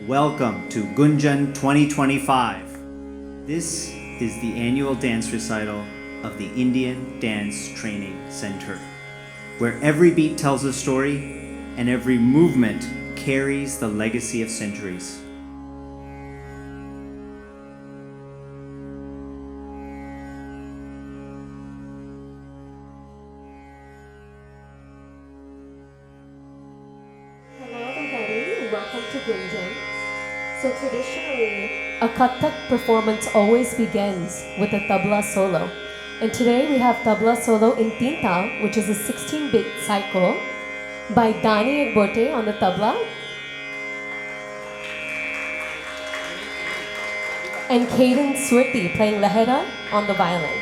Welcome to Gunjan 2025. This is the annual dance recital of the Indian Dance Training Center, where every beat tells a story and every movement carries the legacy of centuries. Hello everybody, welcome to Gunjan. So traditionally, a Kathak performance always begins with a tabla solo. And today we have tabla solo in Tinta, which is a 16-beat cycle by Dani Bote on the tabla and Kaden Swirti playing lahera on the violin.